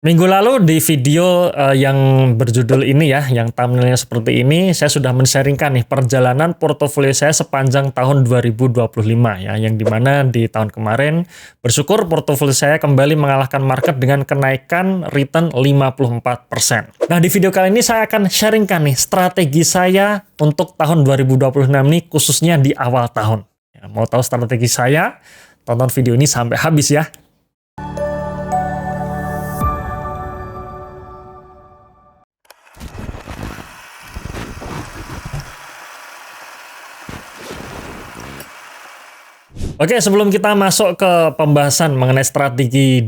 Minggu lalu di video yang berjudul ini ya, yang thumbnailnya seperti ini, saya sudah men-sharingkan nih perjalanan portofolio saya sepanjang tahun 2025 ya, yang dimana di tahun kemarin bersyukur portofolio saya kembali mengalahkan market dengan kenaikan return 54%. Nah, di video kali ini saya akan sharingkan nih strategi saya untuk tahun 2026 nih, khususnya di awal tahun. Ya, mau tahu strategi saya? Tonton video ini sampai habis ya. Oke, sebelum kita masuk ke pembahasan mengenai strategi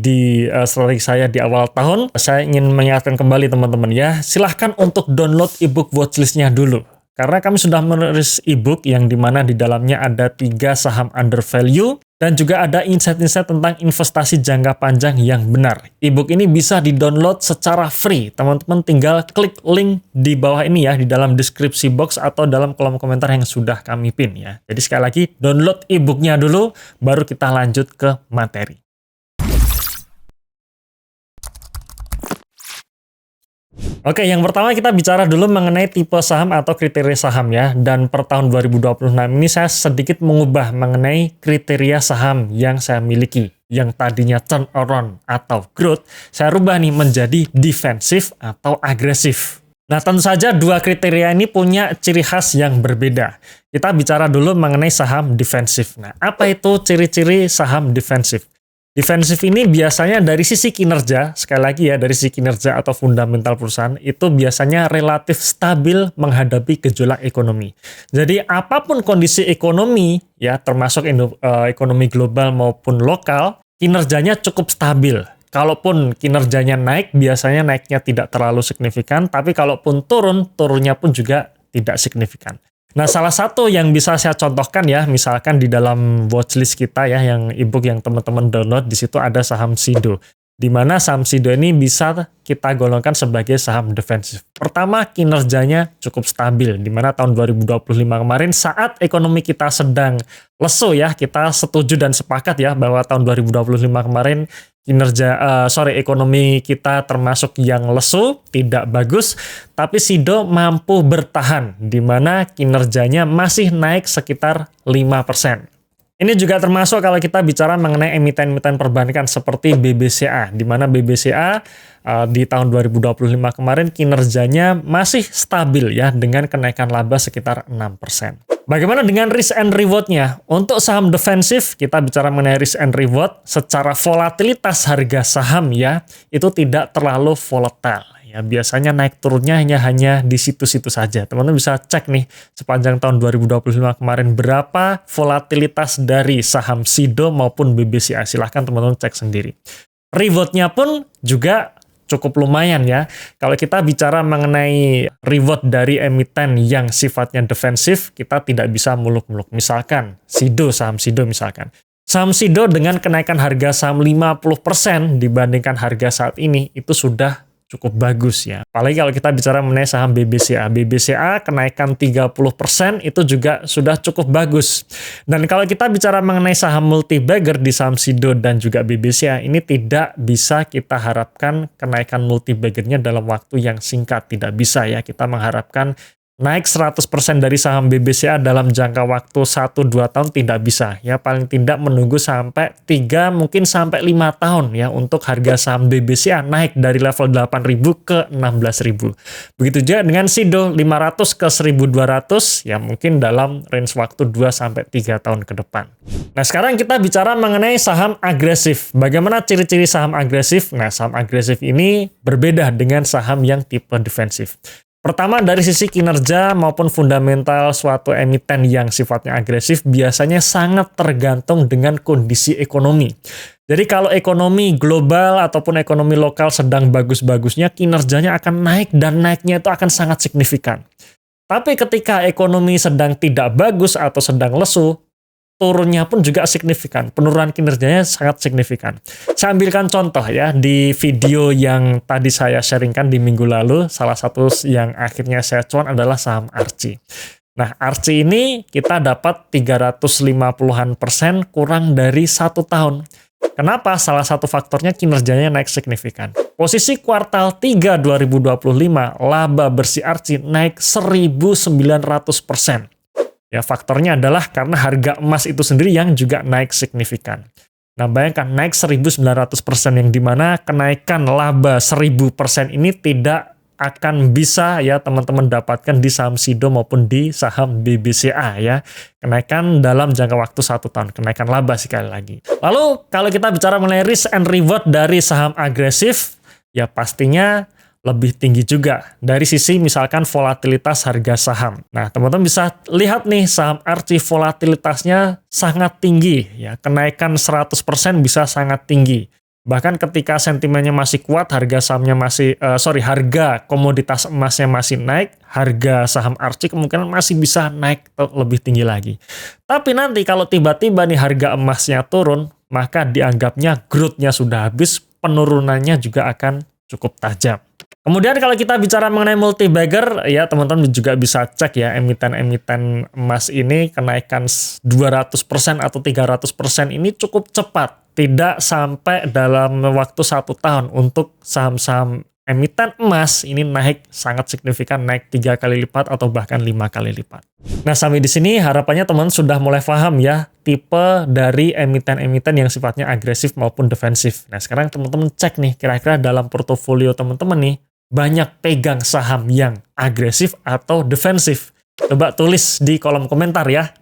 saya di awal tahun, saya ingin mengingatkan kembali teman-teman ya, silahkan untuk download ebook watchlist-nya dulu. Karena kami sudah menulis ebook yang dimana di dalamnya ada 3 saham under value dan juga ada insight-insight tentang investasi jangka panjang yang benar. Ebook ini bisa di-download secara free. Teman-teman tinggal klik link di bawah ini ya, di dalam deskripsi box atau dalam kolom komentar yang sudah kami pin ya. Jadi sekali lagi, download ebooknya dulu, baru kita lanjut ke materi. Oke, yang pertama kita bicara dulu mengenai tipe saham atau kriteria saham ya. Dan per tahun 2026 ini saya sedikit mengubah mengenai kriteria saham yang saya miliki. Yang tadinya turnaround atau growth, saya rubah nih menjadi defensif atau agresif. Nah, tentu saja dua kriteria ini punya ciri khas yang berbeda. Kita bicara dulu mengenai saham defensif. Nah, apa itu ciri-ciri saham defensif? Defensif ini biasanya dari sisi kinerja, sekali lagi ya, dari sisi kinerja atau fundamental perusahaan, itu biasanya relatif stabil menghadapi gejolak ekonomi. Jadi apapun kondisi ekonomi, ya termasuk ekonomi global maupun lokal, kinerjanya cukup stabil. Kalaupun kinerjanya naik, biasanya naiknya tidak terlalu signifikan, tapi kalaupun turun, turunnya pun juga tidak signifikan. Nah, salah satu yang bisa saya contohkan ya, misalkan di dalam watchlist kita ya, yang ebook yang teman-teman download, di situ ada saham Sido. Di mana saham Sido ini bisa kita golongkan sebagai saham defensif. Pertama, kinerjanya cukup stabil, di mana tahun 2025 kemarin saat ekonomi kita sedang lesu ya, kita setuju dan sepakat ya bahwa tahun 2025 kemarin ekonomi kita termasuk yang lesu, tidak bagus, tapi Sido mampu bertahan, di mana kinerjanya masih naik sekitar 5%. Ini juga termasuk kalau kita bicara mengenai emiten-emiten perbankan seperti BBCA, di mana BBCA di tahun 2025 kemarin kinerjanya masih stabil ya, dengan kenaikan laba sekitar 6%. Bagaimana dengan risk and reward-nya? Untuk saham defensif, kita bicara mengenai risk and reward, secara volatilitas harga saham ya, itu tidak terlalu volatile. Ya, biasanya naik turunnya hanya di situ-situ saja. Teman-teman bisa cek nih sepanjang tahun 2025 kemarin berapa volatilitas dari saham Sido maupun BBCA. Silahkan teman-teman cek sendiri. Reward-nya pun juga cukup lumayan ya. Kalau kita bicara mengenai reward dari emiten yang sifatnya defensif, kita tidak bisa muluk-muluk. Misalkan saham Sido misalkan. Saham Sido dengan kenaikan harga saham 50% dibandingkan harga saat ini, itu sudah cukup bagus ya. Apalagi kalau kita bicara mengenai saham BBCA. BBCA kenaikan 30% itu juga sudah cukup bagus. Dan kalau kita bicara mengenai saham multi-bagger di saham Sido dan juga BBCA, ini tidak bisa kita harapkan kenaikan multi-baggernya dalam waktu yang singkat. Tidak bisa ya, kita mengharapkan naik 100% dari saham BBCA dalam jangka waktu 1-2 tahun tidak bisa. Ya, paling tidak menunggu sampai 3 mungkin sampai 5 tahun ya untuk harga saham BBCA naik dari level 8.000 ke 16.000. Begitu juga dengan Sido 500 ke 1.200 ya, mungkin dalam range waktu 2 sampai 3 tahun ke depan. Nah, sekarang kita bicara mengenai saham agresif. Bagaimana ciri-ciri saham agresif? Nah, saham agresif ini berbeda dengan saham yang tipe defensif. Pertama, dari sisi kinerja maupun fundamental suatu emiten yang sifatnya agresif biasanya sangat tergantung dengan kondisi ekonomi. Jadi kalau ekonomi global ataupun ekonomi lokal sedang bagus-bagusnya, kinerjanya akan naik dan naiknya itu akan sangat signifikan. Tapi ketika ekonomi sedang tidak bagus atau sedang lesu, turunnya pun juga signifikan, penurunan kinerjanya sangat signifikan. Saya ambilkan contoh ya, di video yang tadi saya sharingkan di minggu lalu, salah satu yang akhirnya saya cuan adalah saham Archie. Nah, Archie ini kita dapat 350-an% kurang dari 1 tahun. Kenapa? Salah satu faktornya kinerjanya naik signifikan. Posisi kuartal 3 2025, laba bersih Archie naik 1.900%. Ya, faktornya adalah karena harga emas itu sendiri yang juga naik signifikan. Nah, bayangkan naik 1.900% yang dimana kenaikan laba 1.000% ini tidak akan bisa ya teman-teman dapatkan di saham SIDO maupun di saham BBCA ya. Kenaikan dalam jangka waktu 1 tahun, kenaikan laba sekali lagi. Lalu kalau kita bicara mengenai risk and reward dari saham agresif, ya pastinya lebih tinggi juga dari sisi misalkan volatilitas harga saham. Nah, teman-teman bisa lihat nih saham Archie volatilitasnya sangat tinggi ya, kenaikan 100% bisa sangat tinggi. Bahkan ketika sentimennya masih kuat, harga sahamnya harga komoditas emasnya masih naik, harga saham Archie kemungkinan masih bisa naik lebih tinggi lagi. Tapi nanti kalau tiba-tiba nih harga emasnya turun, maka dianggapnya growth-nya sudah habis, penurunannya juga akan cukup tajam. Kemudian kalau kita bicara mengenai multi-bagger, ya teman-teman juga bisa cek ya emiten-emiten emas ini kenaikan 200% atau 300% ini cukup cepat. Tidak sampai dalam waktu 1 tahun untuk saham-saham emiten emas ini naik sangat signifikan, naik 3 kali lipat atau bahkan 5 kali lipat. Nah, sampai di sini harapannya teman sudah mulai paham ya tipe dari emiten-emiten yang sifatnya agresif maupun defensif. Nah, sekarang teman-teman cek nih kira-kira dalam portofolio teman-teman nih banyak pegang saham yang agresif atau defensif. Coba tulis di kolom komentar ya.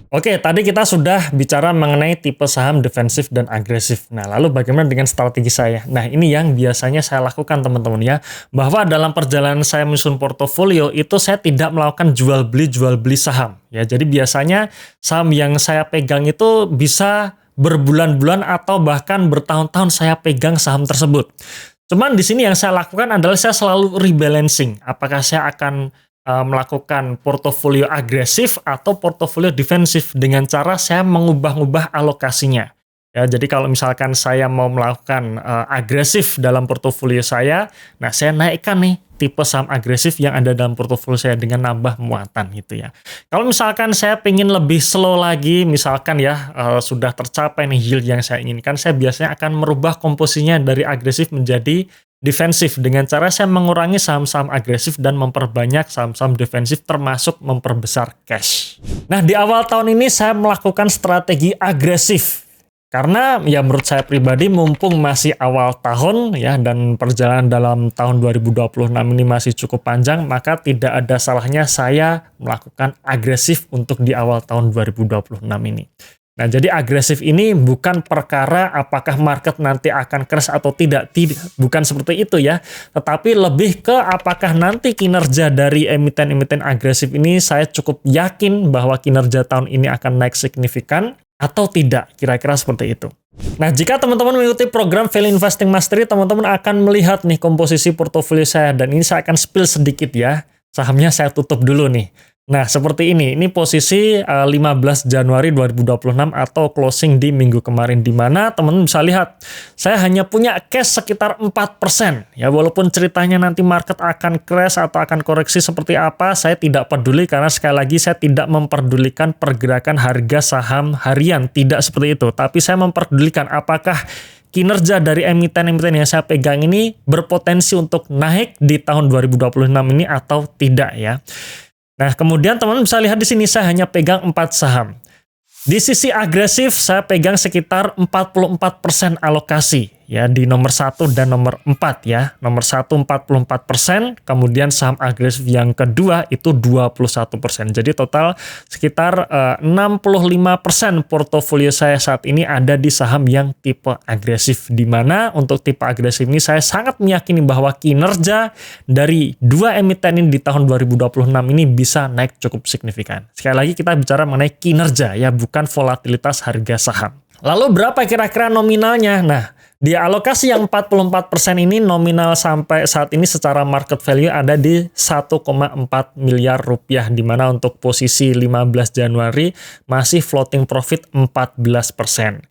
Oke, tadi kita sudah bicara mengenai tipe saham defensif dan agresif. Nah, lalu bagaimana dengan strategi saya? Nah, ini yang biasanya saya lakukan teman-teman ya. Bahwa dalam perjalanan saya menyusun portofolio, itu saya tidak melakukan jual beli saham. Ya, jadi biasanya saham yang saya pegang itu bisa berbulan-bulan atau bahkan bertahun-tahun saya pegang saham tersebut. Cuman di sini yang saya lakukan adalah saya selalu rebalancing. Apakah saya akan melakukan portofolio agresif atau portofolio defensif dengan cara saya mengubah-ubah alokasinya. Ya, jadi kalau misalkan saya mau melakukan agresif dalam portofolio saya, nah saya naikkan nih tipe saham agresif yang ada dalam portofolio saya dengan nambah muatan gitu ya. Kalau misalkan saya pengen lebih slow lagi, misalkan ya sudah tercapai nih yield yang saya inginkan, saya biasanya akan merubah komposisinya dari agresif menjadi defensif dengan cara saya mengurangi saham-saham agresif dan memperbanyak saham-saham defensif termasuk memperbesar cash. Nah, di awal tahun ini saya melakukan strategi agresif. Karena ya menurut saya pribadi mumpung masih awal tahun ya dan perjalanan dalam tahun 2026 ini masih cukup panjang, maka tidak ada salahnya saya melakukan agresif untuk di awal tahun 2026 ini. Nah, jadi agresif ini bukan perkara apakah market nanti akan crash atau tidak, bukan seperti itu ya. Tetapi lebih ke apakah nanti kinerja dari emiten-emiten agresif ini saya cukup yakin bahwa kinerja tahun ini akan naik signifikan atau tidak, kira-kira seperti itu. Nah, jika teman-teman mengikuti program Value Investing Mastery, teman-teman akan melihat nih komposisi portofolio saya, dan ini saya akan spill sedikit ya. Sahamnya saya tutup dulu nih. Nah, seperti ini posisi 15 Januari 2026 atau closing di minggu kemarin, di mana teman-teman bisa lihat, saya hanya punya cash sekitar 4%. Ya, walaupun ceritanya nanti market akan crash atau akan koreksi seperti apa, saya tidak peduli karena sekali lagi saya tidak memperdulikan pergerakan harga saham harian, tidak seperti itu. Tapi saya memperdulikan apakah kinerja dari emiten-emiten yang saya pegang ini berpotensi untuk naik di tahun 2026 ini atau tidak ya. Nah, kemudian teman-teman bisa lihat di sini saya hanya pegang 4 saham. Di sisi agresif saya pegang sekitar 44% alokasi ya di nomor 1 dan nomor 4 ya. Nomor 1 44%, kemudian saham agresif yang kedua itu 21%. Jadi total sekitar 65% portofolio saya saat ini ada di saham yang tipe agresif, di mana untuk tipe agresif ini saya sangat meyakini bahwa kinerja dari dua emiten ini di tahun 2026 ini bisa naik cukup signifikan. Sekali lagi kita bicara mengenai kinerja ya, bukan volatilitas harga saham. Lalu berapa kira-kira nominalnya? Nah, di alokasi yang 44% ini nominal sampai saat ini secara market value ada di 1,4 miliar rupiah, di mana untuk posisi 15 Januari masih floating profit 14%.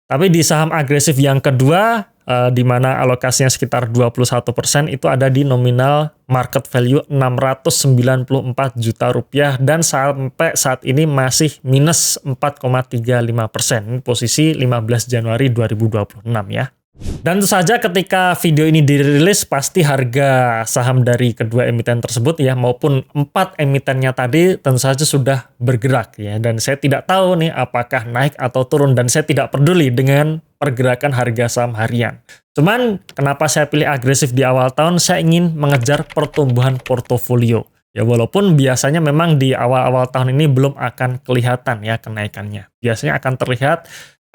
Tapi di saham agresif yang kedua di mana alokasinya sekitar 21%, itu ada di nominal market value 694 juta rupiah, dan sampai saat ini masih minus 4,35%. Ini posisi 15 Januari 2026 ya. Dan tentu saja ketika video ini dirilis, pasti harga saham dari kedua emiten tersebut ya, maupun 4 emitennya tadi tentu saja sudah bergerak ya. Dan saya tidak tahu nih apakah naik atau turun, dan saya tidak peduli dengan pergerakan harga saham harian. Cuman kenapa saya pilih agresif di awal tahun, saya ingin mengejar pertumbuhan portofolio. Ya walaupun biasanya memang di awal-awal tahun ini belum akan kelihatan ya kenaikannya. Biasanya akan terlihat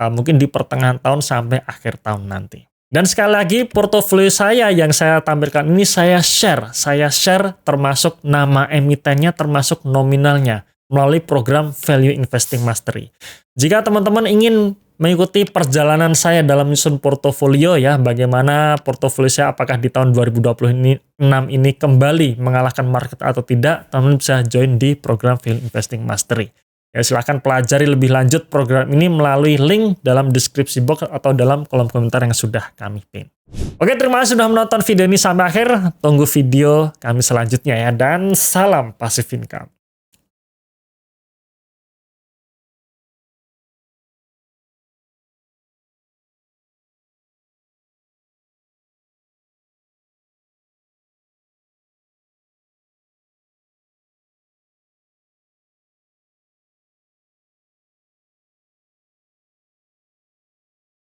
mungkin di pertengahan tahun sampai akhir tahun nanti. Dan sekali lagi, portofolio saya yang saya tampilkan ini saya share termasuk nama emitennya, termasuk nominalnya melalui program Value Investing Mastery. Jika teman-teman ingin mengikuti perjalanan saya dalam menyusun portofolio ya, bagaimana portofolio saya apakah di tahun 2026 ini kembali mengalahkan market atau tidak, teman-teman bisa join di program Value Investing Mastery. Ya, silahkan pelajari lebih lanjut program ini melalui link dalam deskripsi box atau dalam kolom komentar yang sudah kami pin. Oke, terima kasih sudah menonton video ini sampai akhir. Tunggu video kami selanjutnya ya, dan salam passive income.